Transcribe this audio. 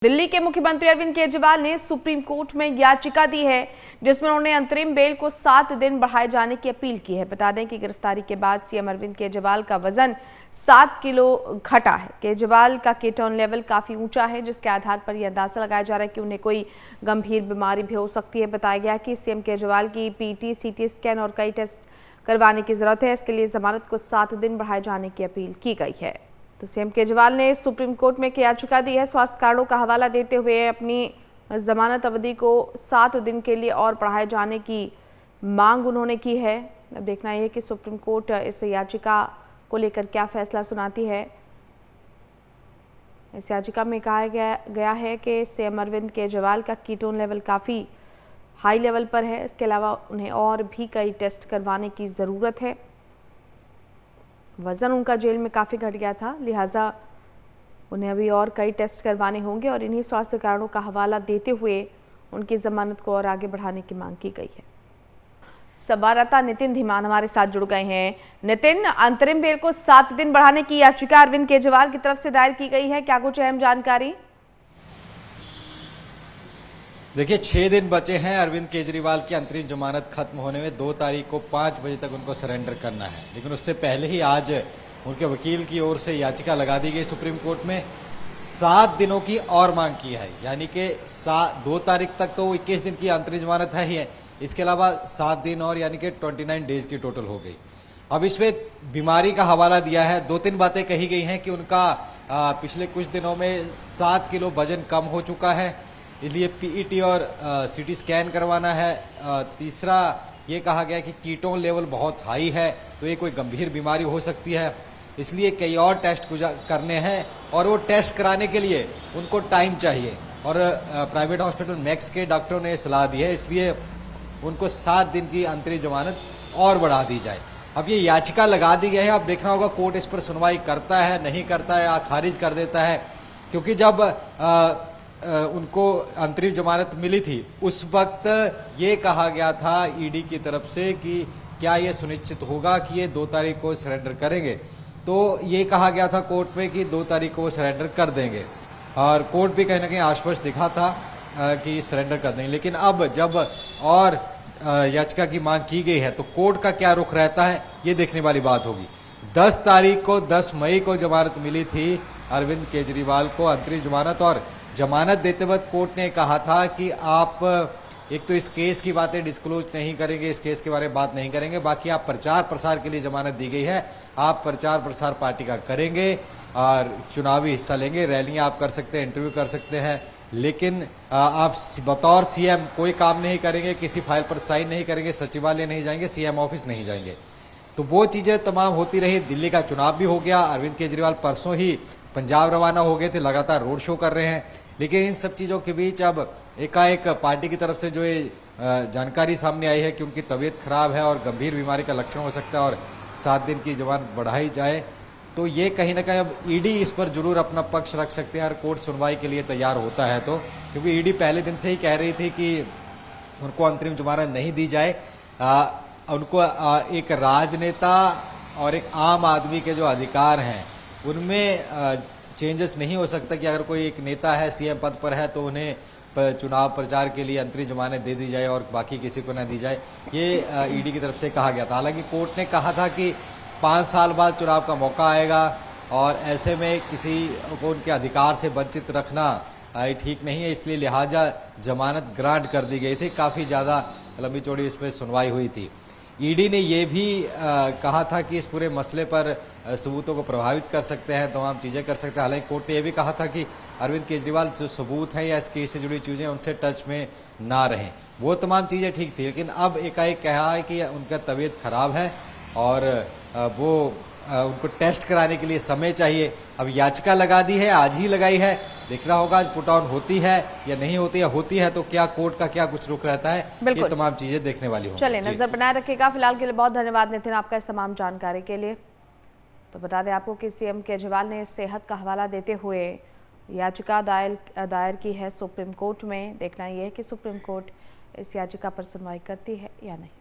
दिल्ली के मुख्यमंत्री अरविंद केजरीवाल ने सुप्रीम कोर्ट में याचिका दी है जिसमें उन्होंने अंतरिम बेल को 7 दिन बढ़ाए जाने की अपील की है। बता दें कि गिरफ्तारी के बाद सीएम अरविंद केजरीवाल का वजन 7 किलो घटा है। केजरीवाल का कीटोन लेवल काफी ऊंचा है, जिसके आधार पर यह अंदाजा लगाया जा रहा है कि उन्हें कोई गंभीर बीमारी भी हो सकती है। बताया गया कि सीएम केजरीवाल की पीटी, सीटी स्कैन और कई टेस्ट करवाने की जरूरत है। इसके लिए जमानत को 7 दिन बढ़ाए जाने की अपील की गई है। तो सीएम केजरीवाल ने सुप्रीम कोर्ट में याचिका दी है। स्वास्थ्य कारणों का हवाला देते हुए अपनी जमानत अवधि को 7 दिन के लिए और बढ़ाए जाने की मांग उन्होंने की है। अब देखना यह है कि सुप्रीम कोर्ट इस याचिका को लेकर क्या फैसला सुनाती है। इस याचिका में कहा गया है कि सीएम अरविंद केजरीवाल का कीटोन लेवल काफ़ी हाई लेवल पर है। इसके अलावा उन्हें और भी कई टेस्ट करवाने की ज़रूरत है। वज़न उनका जेल में काफ़ी घट गया था, लिहाजा उन्हें अभी और कई टेस्ट करवाने होंगे और इन्हीं स्वास्थ्य कारणों का हवाला देते हुए उनकी ज़मानत को और आगे बढ़ाने की मांग की गई है। संवाददाता नितिन धीमान हमारे साथ जुड़ गए हैं। नितिन, अंतरिम बेल को 7 दिन बढ़ाने की याचिका अरविंद केजरीवाल की तरफ से दायर की गई है, क्या कुछ अहम जानकारी? देखिए, 6 दिन बचे हैं अरविंद केजरीवाल की अंतरिम जमानत खत्म होने में। 2 तारीख को 5 बजे तक उनको सरेंडर करना है, लेकिन उससे पहले ही आज उनके वकील की ओर से याचिका लगा दी गई सुप्रीम कोर्ट में। 7 दिनों की और मांग की है, यानी कि 2 तारीख तक तो 21 दिन की अंतरिम जमानत है ही है, इसके अलावा 7 दिन और यानी कि 29 डेज की टोटल हो गई। अब इसमें बीमारी का हवाला दिया है। 2-3 बातें कही गई हैं कि उनका पिछले कुछ दिनों में 7 किलो वजन कम हो चुका है, इसलिए पीईटी और सीटी स्कैन करवाना है। तीसरा ये कहा गया कि कीटोन लेवल बहुत हाई है, तो ये कोई गंभीर बीमारी हो सकती है, इसलिए कई और टेस्ट करने हैं और वो टेस्ट कराने के लिए उनको टाइम चाहिए। और प्राइवेट हॉस्पिटल मैक्स के डॉक्टरों ने सलाह दी है, इसलिए उनको 7 दिन की अंतरिम जमानत और बढ़ा दी जाए। अब ये याचिका लगा दी गई है, अब देखना होगा कोर्ट इस पर सुनवाई करता है, नहीं करता है या खारिज कर देता है। क्योंकि जब उनको अंतरिम जमानत मिली थी उस वक्त ये कहा गया था ईडी की तरफ से कि क्या ये सुनिश्चित होगा कि ये 2 तारीख को सरेंडर करेंगे, तो ये कहा गया था कोर्ट में कि 2 तारीख को वो सरेंडर कर देंगे और कोर्ट भी कहीं ना कहीं आश्वस्त दिखा था कि सरेंडर कर देंगे। लेकिन अब जब और याचिका की मांग की गई है तो कोर्ट का क्या रुख रहता है, ये देखने वाली बात होगी। 10 मई को जमानत मिली थी अरविंद केजरीवाल को, अंतरिम जमानत, और जमानत देते वक्त कोर्ट ने कहा था कि आप एक तो इस केस की बातें डिस्क्लोज नहीं करेंगे, इस केस के बारे में बात नहीं करेंगे, बाकी आप प्रचार प्रसार के लिए जमानत दी गई है, आप प्रचार प्रसार पार्टी का करेंगे और चुनावी हिस्सा लेंगे, रैलियां आप कर सकते हैं, इंटरव्यू कर सकते हैं, लेकिन आप बतौर सीएम कोई काम नहीं करेंगे, किसी फाइल पर साइन नहीं करेंगे, सचिवालय नहीं जाएंगे, सीएम ऑफिस नहीं जाएंगे। तो वो चीजें तमाम होती रही। दिल्ली का चुनाव भी हो गया, अरविंद केजरीवाल परसों ही पंजाब रवाना हो गए थे, लगातार रोड शो कर रहे हैं। लेकिन इन सब चीज़ों के बीच अब एकाएक पार्टी की तरफ से जो ये जानकारी सामने आई है कि उनकी तबीयत खराब है और गंभीर बीमारी का लक्षण हो सकता है और 7 दिन की जमानत बढ़ाई जाए, तो ये कहीं ना कहीं अब ईडी इस पर जरूर अपना पक्ष रख सकते हैं और कोर्ट सुनवाई के लिए तैयार होता है। तो क्योंकि ईडी पहले दिन से ही कह रही थी कि उनको अंतरिम जमानत नहीं दी जाए। उनको एक राजनेता और एक आम आदमी के जो अधिकार हैं उनमें चेंजेस नहीं हो सकता कि अगर कोई एक नेता है, सीएम पद पर है, तो उन्हें चुनाव प्रचार के लिए अंतरिम जमानत दे दी जाए और बाकी किसी को ना दी जाए, ये ईडी की तरफ से कहा गया था। हालांकि कोर्ट ने कहा था कि 5 साल बाद चुनाव का मौका आएगा और ऐसे में किसी को उनके अधिकार से वंचित रखना ठीक नहीं है, इसलिए लिहाजा जमानत ग्रांट कर दी गई थी। काफ़ी ज़्यादा लंबी चौड़ी इस पर सुनवाई हुई थी। ईडी ने यह भी कहा था कि इस पूरे मसले पर सबूतों को प्रभावित कर सकते हैं, तमाम चीज़ें कर सकते हैं। हालांकि कोर्ट ने यह भी कहा था कि अरविंद केजरीवाल जो सबूत हैं या इस केस से जुड़ी चीज़ें उनसे टच में ना रहें, वो तमाम चीज़ें ठीक थी। लेकिन अब एकाएक कहा है कि उनका तबीयत खराब है और वो उनको टेस्ट कराने के लिए समय चाहिए। अब याचिका लगा दी है, आज ही लगाई है, देखना होगा आज पुट ऑन होती है या नहीं होती है, होती है तो क्या कोर्ट का क्या कुछ रुख रहता है, ये तमाम चीजें देखने वाली होंगी। चलिए, नजर बनाए रखिएगा। फिलहाल के लिए बहुत धन्यवाद नितिन आपका इस तमाम जानकारी के लिए। तो बता दें आपको कि सीएम केजरीवाल ने सेहत का हवाला देते हुए याचिका दायर की है सुप्रीम कोर्ट में। देखना यह है कि सुप्रीम कोर्ट इस याचिका पर सुनवाई करती है या नहीं।